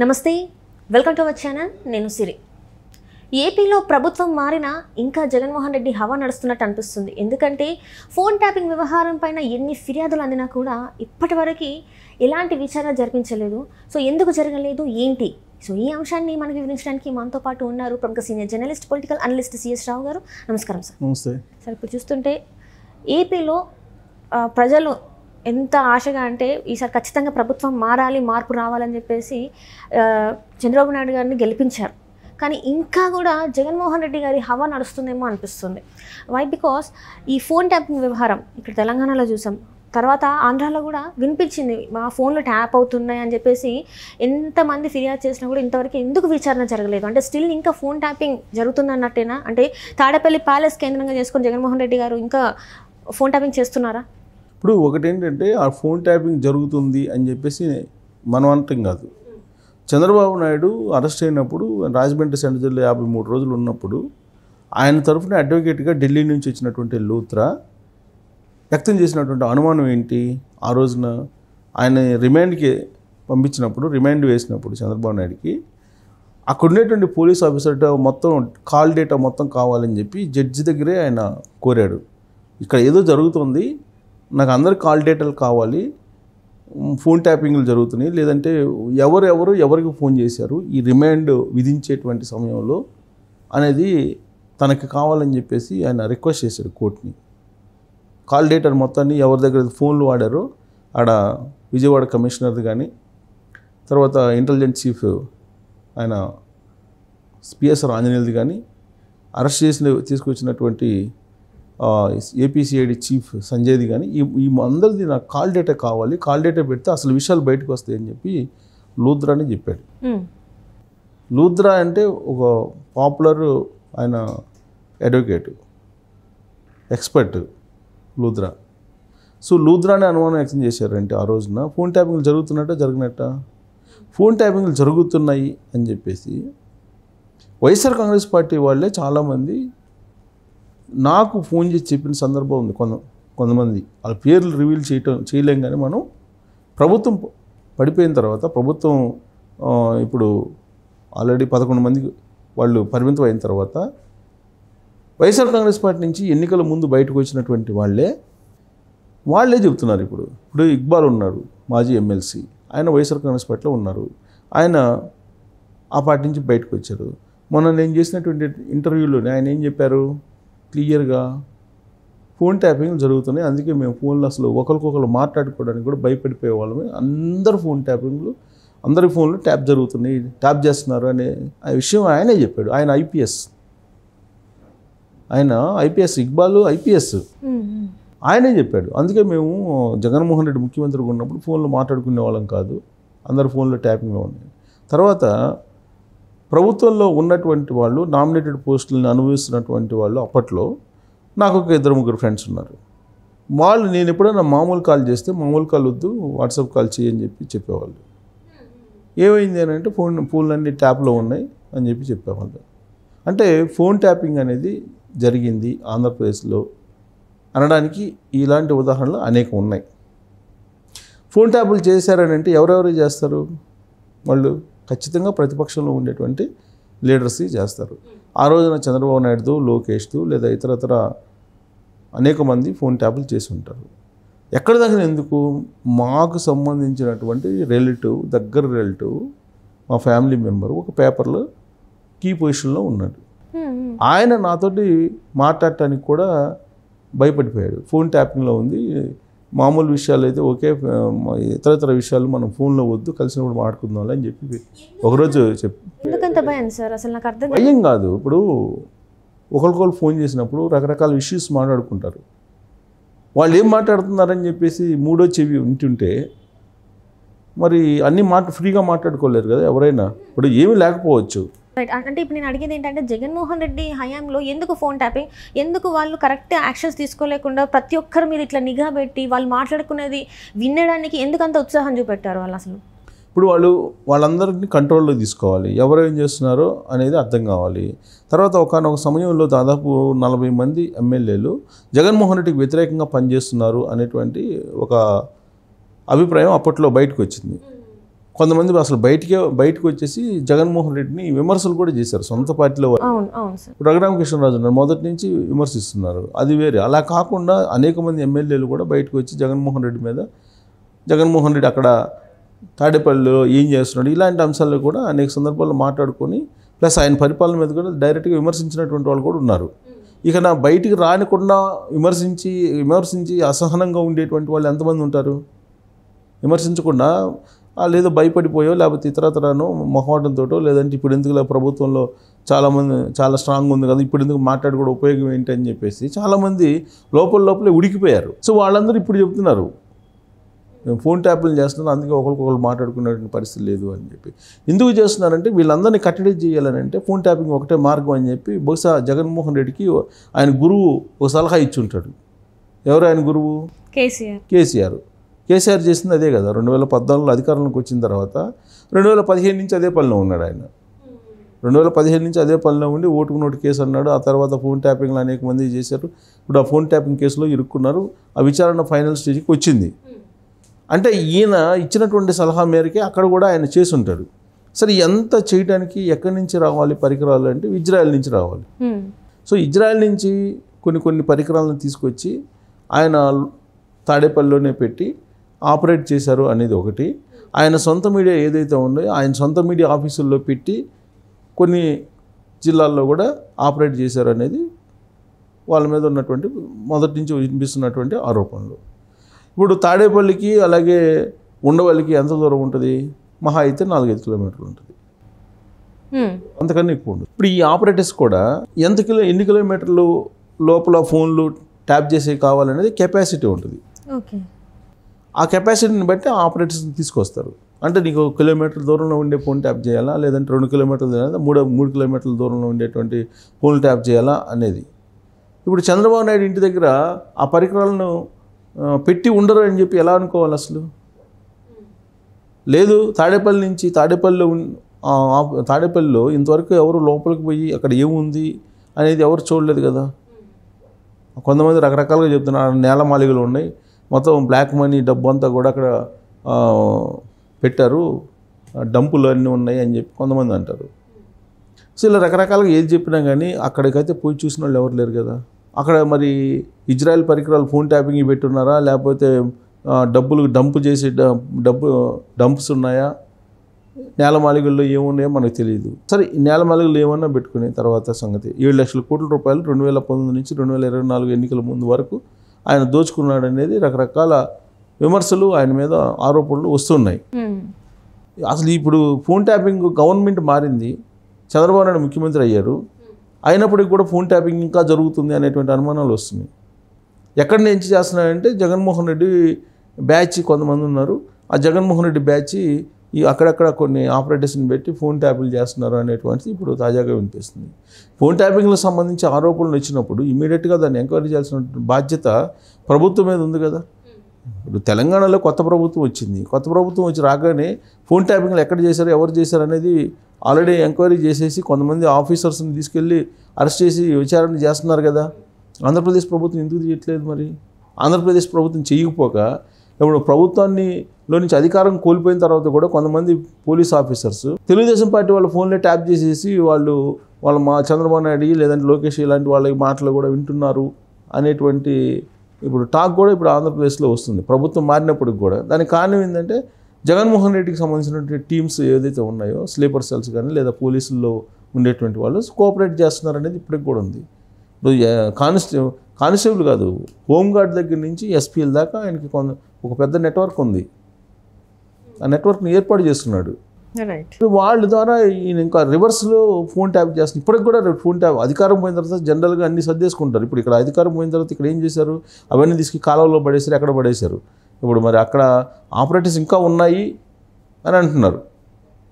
నమస్తే, welcome to our channel. నేను సిరి. ఏపీలో ప్రభుత్వం మారినా ఇంకా జగన్మోహన్ రెడ్డి హవా నడుస్తున్నట్టు అనిపిస్తుంది. ఎందుకంటే ఫోన్ ట్యాపింగ్ వ్యవహారం పైన ఎన్ని ఫిర్యాదులు అందినా కూడా ఇప్పటివరకు ఎలాంటి విచారణ జరిపించలేదు. సో ఎందుకు జరగలేదు, ఏంటి? సో ఈ అంశాన్ని మనకి వివరించడానికి మనతో పాటు ఉన్నారు ప్రముఖ senior journalist, political analyst CS Rao గారు. నమస్కారం సార్. నమస్తే సార్, ఇప్పుడు చూస్తుంటే ఏపీలో ప్రజలు ఎంత ఆశగా అంటే ఈసారి ఖచ్చితంగా ప్రభుత్వం మారాలి, మార్పు రావాలని చెప్పేసి చంద్రబాబు నాయుడు గారిని గెలిపించారు. కానీ ఇంకా కూడా జగన్మోహన్ రెడ్డి గారి హవా నడుస్తుందేమో అనిపిస్తుంది. వై? బికాస్ ఈ ఫోన్ ట్యాపింగ్ వ్యవహారం ఇక్కడ తెలంగాణలో చూసాం, తర్వాత ఆంధ్రాలో కూడా వినిపించింది, మా ఫోన్లు ట్యాప్ అవుతున్నాయి అని చెప్పేసి ఎంతమంది ఫిర్యాదు చేసినా కూడా ఇంతవరకు ఎందుకు విచారణ జరగలేదు? అంటే స్టిల్ ఇంకా ఫోన్ ట్యాపింగ్ జరుగుతుందన్నట్టేనా? అంటే తాడేపల్లి ప్యాలెస్ కేంద్రంగా చేసుకొని జగన్మోహన్ రెడ్డి గారు ఇంకా ఫోన్ ట్యాపింగ్ చేస్తున్నారా? ఇప్పుడు ఒకటి ఏంటంటే ఆ ఫోన్ ట్యాపింగ్ జరుగుతుంది అని చెప్పేసి మనం అనటం కాదు. చంద్రబాబు నాయుడు అరెస్ట్ అయినప్పుడు రాజమండ్రి సెంట్రల్ జైల్లో 53 రోజులు ఉన్నప్పుడు ఆయన తరఫున అడ్వకేట్గా ఢిల్లీ నుంచి వచ్చినటువంటి లూత్రా వ్యక్తం చేసినటువంటి అనుమానం ఏంటి? ఆ రోజున ఆయన రిమాండ్కి పంపించినప్పుడు, రిమాండ్ వేసినప్పుడు చంద్రబాబు నాయుడుకి అక్కడ ఉండేటువంటి పోలీస్ ఆఫీసర్ మొత్తం కాల్ డేటా మొత్తం కావాలని చెప్పి జడ్జి దగ్గరే ఆయన కోరాడు. ఇక్కడ ఏదో జరుగుతుంది, నాకు అందరి కాల్ డేటాలు కావాలి, ఫోన్ ట్యాపింగ్లు జరుగుతున్నాయి, లేదంటే ఎవరికి ఫోన్ చేశారు ఈ రిమాండ్ విధించేటువంటి సమయంలో అనేది తనకి కావాలని చెప్పేసి ఆయన రిక్వెస్ట్ చేశాడు కోర్టుని. కాల్ డేటా మొత్తాన్ని ఎవరి దగ్గర ఫోన్లు వాడారో ఆడ విజయవాడ కమిషనర్ది కానీ, తర్వాత ఇంటెలిజెన్స్ చీఫ్ ఆయన పిఎస్ఆర్ ఆంజనేయులది కానీ, అరెస్ట్ చేసిన తీసుకొచ్చినటువంటి ఏపీసీఐడి చీఫ్ సంజయ్ది కానీ, ఈ అందరిది నాకు కాల్ డేటా కావాలి, కాల్ డేటా పెడితే అసలు విషయాలు బయటకు వస్తాయని చెప్పి లూత్రాని చెప్పాడు. లూత్రా అంటే ఒక పాపులర్ ఆయన అడ్వకేట్, ఎక్స్పర్ట్ లూత్రా. సో లూత్రాని అనుమానం వ్యక్తం చేశారంటే ఆ రోజున ఫోన్ ట్యాపింగ్లు జరుగుతున్నట్ట జరగనట్ట? ఫోన్ ట్యాపింగ్లు జరుగుతున్నాయి అని చెప్పేసి వైఎస్ఆర్ కాంగ్రెస్ పార్టీ వాళ్ళే చాలామంది నాకు ఫోన్ చేసి చెప్పిన సందర్భం ఉంది. కొంతమంది వాళ్ళ పేర్లు రివీల్ చేయలేం, కానీ మనం ప్రభుత్వం పడిపోయిన తర్వాత, ప్రభుత్వం ఇప్పుడు ఆల్రెడీ 11 మందికి వాళ్ళు పరిమితం అయిన తర్వాత వైఎస్ఆర్ కాంగ్రెస్ పార్టీ నుంచి ఎన్నికల ముందు బయటకు వచ్చినటువంటి వాళ్ళే చెబుతున్నారు. ఇప్పుడు ఇక్బాల్ ఉన్నాడు, మాజీ ఎమ్మెల్సీ, ఆయన వైఎస్ఆర్ కాంగ్రెస్ పార్టీలో ఉన్నారు, ఆయన ఆ పార్టీ నుంచి బయటకు వచ్చారు. మొన్న నేను చేసినటువంటి ఇంటర్వ్యూలోనే ఆయన ఏం చెప్పారు క్లియర్గా, ఫోన్ ట్యాపింగ్ జరుగుతున్నాయి, అందుకే మేము ఫోన్లు అసలు ఒకరికొకరు మాట్లాడుకోవడానికి కూడా భయపడిపోయే వాళ్ళమే, అందరు ఫోన్ ట్యాపింగ్లు, అందరి ఫోన్లు ట్యాప్ చేస్తున్నారు అనే ఆ విషయం ఆయనే చెప్పాడు. ఆయన ఐపీఎస్ ఇక్బాల్ ఐపీఎస్ ఆయనే చెప్పాడు. అందుకే మేము జగన్మోహన్ రెడ్డి ముఖ్యమంత్రిగా ఉన్నప్పుడు ఫోన్లు మాట్లాడుకునే వాళ్ళం కాదు, అందరు ఫోన్లు ట్యాపింగ్లో ఉన్నాయి. తర్వాత ప్రభుత్వంలో ఉన్నటువంటి వాళ్ళు, నామినేటెడ్ పోస్టులను అనుభవిస్తున్నటువంటి వాళ్ళు, అప్పట్లో నాకు ఒక 2-3 ఫ్రెండ్స్ ఉన్నారు. వాళ్ళు నేను ఎప్పుడైనా మామూలు కాల్ చేస్తే మామూలు కాల్ వద్దు, వాట్సాప్ కాల్ చేయని చెప్పేవాళ్ళు. ఏమైంది అని అంటే ఫోన్లన్నీ ట్యాప్లో ఉన్నాయి అని చెప్పేవాళ్ళు. అంటే ఫోన్ ట్యాపింగ్ అనేది జరిగింది ఆంధ్రప్రదేశ్లో అనడానికి ఇలాంటి ఉదాహరణలు అనేకం ఉన్నాయి. ఫోన్ ట్యాపులు చేశారని అంటే ఎవరెవరు చేస్తారు? వాళ్ళు ఖచ్చితంగా ప్రతిపక్షంలో ఉండేటువంటి లీడర్స్ చేస్తారు. ఆ రోజున చంద్రబాబు నాయుడుతో, లోకేష్తో, లేదా ఇతరతర అనేక మంది ఫోన్ ట్యాపులు చేసి ఉంటారు. ఎక్కడ దాకా ఎందుకు? మాకు సంబంధించినటువంటి దగ్గర రిలేటివ్, మా ఫ్యామిలీ మెంబర్ ఒక పేపర్లో కీ పొజిషన్లో ఉన్నాడు. ఆయన నాతోటి మాట్లాడటానికి కూడా భయపడిపోయాడు. ఫోన్ ట్యాపింగ్లో ఉంది, మామూలు విషయాలు అయితే ఓకే, ఇతర విషయాలు మనం ఫోన్లో వద్దు, కలిసినప్పుడు మాట్లాడుకుందాం అని చెప్పి ఒకరోజు భయం కాదు. ఇప్పుడు ఒకరికొకరు ఫోన్ చేసినప్పుడు రకరకాల ఇష్యూస్ మాట్లాడుకుంటారు. వాళ్ళు ఏం మాట్లాడుతున్నారని చెప్పేసి మూడో చెవి ఉంటుంటే మరి అన్నీ ఫ్రీగా మాట్లాడుకోలేరు కదా ఎవరైనా. ఇప్పుడు ఏమీ లేకపోవచ్చు. రైట్. అంటే ఇప్పుడు నేను అడిగేది ఏంటంటే జగన్మోహన్ రెడ్డి హయాంలో ఎందుకు ఫోన్ ట్యాపింగ్, ఎందుకు వాళ్ళు కరెక్ట్ యాక్షన్స్ తీసుకోలేకుండా ప్రతి ఒక్కరి మీద ఇట్లా నిఘా పెట్టి వాళ్ళు మాట్లాడుకునేది వినడానికి ఎందుకు అంత ఉత్సాహం చూపెట్టారు వాళ్ళు? అసలు ఇప్పుడు వాళ్ళందరినీ కంట్రోల్లో తీసుకోవాలి, ఎవరు ఏం చేస్తున్నారో అనేది అర్థం కావాలి. తర్వాత ఒకనొక సమయంలో దాదాపు 40 మంది ఎమ్మెల్యేలు జగన్మోహన్ రెడ్డికి వ్యతిరేకంగా పనిచేస్తున్నారు అనేటువంటి ఒక అభిప్రాయం అప్పట్లో బయటకు వచ్చింది. కొంతమంది అసలు బయటకు వచ్చేసి జగన్మోహన్ రెడ్డిని విమర్శలు కూడా చేశారు సొంత పార్టీలో. రఘురామకృష్ణరాజు ఉన్నారు, మొదటి నుంచి విమర్శిస్తున్నారు, అది వేరే. అలా కాకుండా అనేక మంది ఎమ్మెల్యేలు కూడా బయటకు వచ్చి జగన్మోహన్ రెడ్డి అక్కడ తాడేపల్లిలో ఏం చేస్తున్నాడు ఇలాంటి అంశాల్లో కూడా అనేక సందర్భాల్లో మాట్లాడుకొని ప్లస్ ఆయన పరిపాలన మీద కూడా డైరెక్ట్గా విమర్శించినటువంటి వాళ్ళు కూడా ఉన్నారు. ఇక నా బయటికి రానికుండా విమర్శించి అసహనంగా ఉండేటువంటి వాళ్ళు ఎంతమంది ఉంటారు? విమర్శించకుండా లేదో భయపడిపోయో లేకపోతే ఇతరతరనో మొహమాటంతో లేదంటే ఇప్పుడు ఎందుకు ప్రభుత్వంలో చాలా స్ట్రాంగ్ ఉంది కదా ఇప్పుడు ఎందుకు మాట్లాడుకోవడం ఉపయోగం ఏంటి అని చెప్పేసి చాలామంది లోపలే ఉడికిపోయారు. సో వాళ్ళందరూ ఇప్పుడు చెప్తున్నారు మేము ఫోన్ ట్యాప్లు చేస్తున్నాం, అందుకే ఒకరికొకరు మాట్లాడుకునేటువంటి పరిస్థితి లేదు అని చెప్పి. ఎందుకు చేస్తున్నారంటే వీళ్ళందరినీ కట్టడి చేయాలని అంటే ఫోన్ ట్యాపింగ్ ఒకటే మార్గం అని చెప్పి బహుశా జగన్మోహన్ రెడ్డికి ఆయన గురువు ఒక సలహా ఇచ్చి ఉంటాడు. ఎవరు ఆయన గురువు? కేసీఆర్ చేసింది అదే కదా. 2014లో అధికారంలోకి వచ్చిన తర్వాత 2015 నుంచి అదే పనిలో ఉన్నాడు ఆయన. 2015 నుంచి అదే పనిలో ఉండి ఓటుకు నోటు కేసు అన్నాడు. ఆ తర్వాత ఫోన్ ట్యాపింగ్లు అనేక మంది చేశారు. ఇప్పుడు ఆ ఫోన్ ట్యాపింగ్ కేసులో ఇరుక్కున్నారు. ఆ విచారణ ఫైనల్ స్టేజ్కి వచ్చింది. అంటే ఈయన ఇచ్చినటువంటి సలహా మేరకే అక్కడ కూడా ఆయన చేసి ఉంటాడు. సరే ఎంత చేయడానికి ఎక్కడి నుంచి రావాలి పరికరాలు అంటే ఇజ్రాయెల్ నుంచి రావాలి. సో ఇజ్రాయెల్ నుంచి కొన్ని పరికరాలను తీసుకొచ్చి ఆయన తాడేపల్లిలోనే పెట్టి ఆపరేట్ చేశారు అనేది ఒకటి. ఆయన సొంత మీడియా ఏదైతే ఉందో ఆయన సొంత మీడియా ఆఫీసుల్లో పెట్టి కొన్ని జిల్లాల్లో కూడా ఆపరేట్ చేశారు అనేది వాళ్ళ మీద ఉన్నటువంటి మొదటి నుంచి వినిపిస్తున్నటువంటి ఆరోపణలు. ఇప్పుడు తాడేపల్లికి అలాగే ఉండవల్లికి ఎంత దూరం ఉంటుంది? మహా అయితే 4-5 కిలోమీటర్లు ఉంటుంది, అంతకన్నా ఎక్కువ ఉంటుంది. ఇప్పుడు ఈ ఆపరేటర్స్ కూడా ఎన్ని కిలోమీటర్లు లోపల ఫోన్లు ట్యాప్ చేసే కావాలనేది కెపాసిటీ ఉంటుంది. ఆ కెపాసిటీని బట్టి ఆపరేటర్స్ని తీసుకొస్తారు. అంటే నీకు 1 కిలోమీటర్ దూరంలో ఉండే ఫోన్ ట్యాప్ చేయాలా, లేదంటే 2 కిలోమీటర్ల దూరం 3 కిలోమీటర్ల దూరంలో ఉండేటువంటి ఫోన్లు ట్యాప్ చేయాలా అనేది. ఇప్పుడు చంద్రబాబు నాయుడు ఇంటి దగ్గర ఆ పరికరాలను పెట్టి ఉండరు అని చెప్పి ఎలా అనుకోవాలి అసలు? లేదు, తాడేపల్లిలో ఇంతవరకు ఎవరు లోపలికి పోయి అక్కడ ఏముంది అనేది ఎవరు చూడలేదు కదా. కొంతమంది రకరకాలుగా చెప్తున్నారు, నేలమాళిగలు ఉన్నాయి, మొత్తం బ్లాక్ మనీ డబ్బు అంతా కూడా అక్కడ పెట్టారు, డంపులు అన్నీ ఉన్నాయి అని చెప్పి కొంతమంది అంటారు. సో ఇలా రకరకాలుగా ఏది చెప్పినా కానీ అక్కడికైతే పోయి చూసిన వాళ్ళు ఎవరు లేరు కదా. అక్కడ మరి ఇజ్రాయెల్ పరికరాలు ఫోన్ ట్యాపింగ్ పెట్టున్నారా, లేకపోతే డబ్బులు డంప్ చేసి డంప్స్ ఉన్నాయా, నేలమాళిగల్లో ఏమున్నాయో మనకు తెలియదు. సరే నేలమాళిగలు ఏమన్నా పెట్టుకునే తర్వాత సంగతి. 7 లక్షల కోట్ల రూపాయలు 2019 నుంచి 2024 ఎన్నికల ముందు వరకు ఆయన దోచుకున్నాడు అనేది రకరకాల విమర్శలు ఆయన మీద ఆరోపణలు వస్తున్నాయి. అసలు ఇప్పుడు ఫోన్ ట్యాపింగ్ గవర్నమెంట్ మారింది, చంద్రబాబు నాయుడు ముఖ్యమంత్రి అయ్యారు, అయినప్పటికీ కూడా ఫోన్ ట్యాపింగ్ ఇంకా జరుగుతుంది అనేటువంటి అనుమానాలు వస్తున్నాయి. ఎక్కడి నుంచి చేస్తున్నారంటే జగన్మోహన్ రెడ్డి బ్యాచ్ కొంతమంది ఉన్నారు, ఆ జగన్మోహన్ రెడ్డి బ్యాచ్ అక్కడక్కడ కొన్ని ఆపరేటర్స్ని పెట్టి ఫోన్ ట్యాపింగ్ చేస్తున్నారు అనేటువంటిది ఇప్పుడు తాజాగా వినిపిస్తుంది. ఫోన్ ట్యాపింగ్లకు సంబంధించి ఆరోపణలు వచ్చినప్పుడు ఇమీడియట్గా దాన్ని ఎంక్వైరీ చేయాల్సిన బాధ్యత ప్రభుత్వం మీద ఉంది కదా. ఇప్పుడు తెలంగాణలో కొత్త ప్రభుత్వం వచ్చింది, కొత్త ప్రభుత్వం వచ్చి రాగానే ఫోన్ ట్యాపింగ్లు ఎక్కడ చేశారు, ఎవరు చేశారు అనేది ఆల్రెడీ ఎంక్వైరీ చేసేసి కొంతమంది ఆఫీసర్స్ని తీసుకెళ్ళి అరెస్ట్ చేసి విచారణ చేస్తున్నారు కదా. ఆంధ్రప్రదేశ్ ప్రభుత్వం ఎందుకు చేయట్లేదు? మరి ఆంధ్రప్రదేశ్ ప్రభుత్వం చేయకపోక ఇప్పుడు ప్రభుత్వాన్నిలో నుంచి అధికారం కోల్పోయిన తర్వాత కూడా కొంతమంది పోలీస్ ఆఫీసర్స్ తెలుగుదేశం పార్టీ వాళ్ళ ఫోన్లో ట్యాప్ చేసేసి వాళ్ళు మా చంద్రబాబు నాయుడు లేదంటే లోకేష్ ఇలాంటి వాళ్ళ మాటలు కూడా వింటున్నారు అనేటువంటి ఇప్పుడు టాక్ కూడా ఇప్పుడు ఆంధ్రప్రదేశ్లో వస్తుంది ప్రభుత్వం మారినప్పటికి కూడా. దానికి కారణం ఏంటంటే జగన్మోహన్ రెడ్డికి సంబంధించినటువంటి టీమ్స్ ఏదైతే ఉన్నాయో స్లీపర్ సెల్స్ కానీ లేదా పోలీసుల్లో ఉండేటువంటి వాళ్ళు కోఆపరేట్ చేస్తున్నారు అనేది ఇప్పటికి కూడా ఉంది. ఇప్పుడు కానిస్టేబుల్ కాదు, హోంగార్డ్ దగ్గర నుంచి ఎస్పీఎల్ దాకా ఆయనకి ఒక పెద్ద నెట్వర్క్ ఉంది, ఆ నెట్వర్క్ని ఏర్పాటు చేస్తున్నాడు. వాళ్ళ ద్వారా ఈయన ఇంకా రివర్స్లో ఫోన్ ట్యాప్ చేస్తున్నారు. ఇప్పటికి కూడా ఫోన్ ట్యాప్ అధికారం పోయిన తర్వాత జనరల్గా అన్ని సర్దేసుకుంటారు. ఇప్పుడు ఇక్కడ అధికారం పోయిన తర్వాత ఇక్కడ ఏం చేశారు, అవన్నీ తీసుకు కాలంలో పడేశారు, ఎక్కడ పడేశారు. ఇప్పుడు మరి అక్కడ ఆపరేటర్స్ ఇంకా ఉన్నాయి అని అంటున్నారు.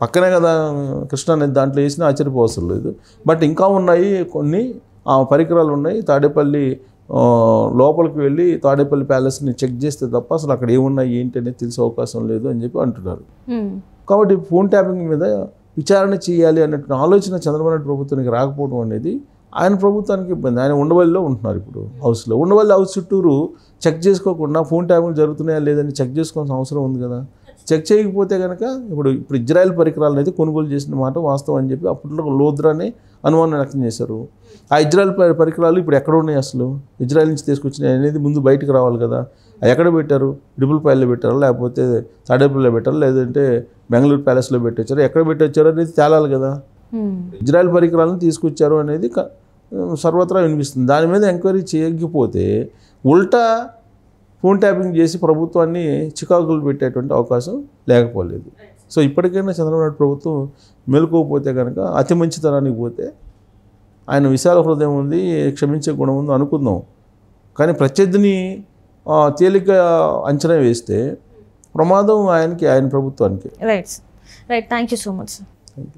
పక్కనే కదా కృష్ణా నది, దాంట్లో వేసినా ఆశ్చర్యపోవసరం లేదు. బట్ ఇంకా ఉన్నాయి కొన్ని పరికరాలు ఉన్నాయి. తాడేపల్లి లోపలికి వెళ్ళి తాడేపల్లి ప్యాలెస్ని చెక్ చేస్తే తప్ప అసలు అక్కడ ఏమున్నాయి ఏంటి అనేది తెలిసే అవకాశం లేదు అని చెప్పి అంటున్నారు. కాబట్టి ఫోన్ ట్యాపింగ్ మీద విచారణ చేయాలి అన్నట్టు ఆలోచన చంద్రబాబు నాయుడు ప్రభుత్వానికి రాకపోవడం అనేది ఆయన ప్రభుత్వానికి ఇబ్బంది. ఆయన ఉండవల్లిలో ఉంటున్నారు ఇప్పుడు హౌస్లో. ఉండవల్లి హౌస్ చుట్టూరు చెక్ చేసుకోకుండా ఫోన్ ట్యాపింగ్ జరుగుతున్నాయా లేదని చెక్ చేసుకోవాల్సిన అవసరం ఉంది కదా. చెక్ చేయకపోతే కనుక ఇప్పుడు ఇజ్రాయెల్ పరికరాలను అయితే కొనుగోలు చేసిన మాట వాస్తవం అని చెప్పి అప్పట్లో లోద్రాని అనుమానం వ్యక్తం చేశారు. ఆ ఇజ్రాయెల్ పరికరాలు ఇప్పుడు ఎక్కడ ఉన్నాయి, అసలు ఇజ్రాయెల్ నుంచి తీసుకొచ్చినాయి అనేది ముందు బయటకు రావాలి కదా. అవి ఎక్కడ పెట్టారు? ఇడుపులపాయల్లో పెట్టారు, లేకపోతే తాడేపల్లిలో పెట్టారు, లేదంటే బెంగళూరు ప్యాలెస్లో పెట్టొచ్చారు, ఎక్కడ పెట్టొచ్చారు అనేది తేలాలి కదా. ఇజ్రాయెల్ పరికరాలను తీసుకొచ్చారు అనేది సర్వత్రా వినిపిస్తుంది. దాని మీద ఎంక్వైరీ చేయకపోతే ఉల్టా ఫోన్ ట్యాపింగ్ చేసి ప్రభుత్వాన్ని చికాకులు పెట్టేటువంటి అవకాశం లేకపోలేదు. సో ఇప్పటికైనా చంద్రబాబు నాయుడు ప్రభుత్వం మేలుకోకపోతే కనుక అతి మంచితనానికి పోతే, ఆయన విశాల హృదయం ఉంది, క్షమించే గుణం ఉంది అనుకుందాం. కానీ ప్రత్యర్థిని తేలిక అంచనా వేస్తే ప్రమాదం ఆయనకి, ఆయన ప్రభుత్వానికి. Right thank you so much sir. Thank you.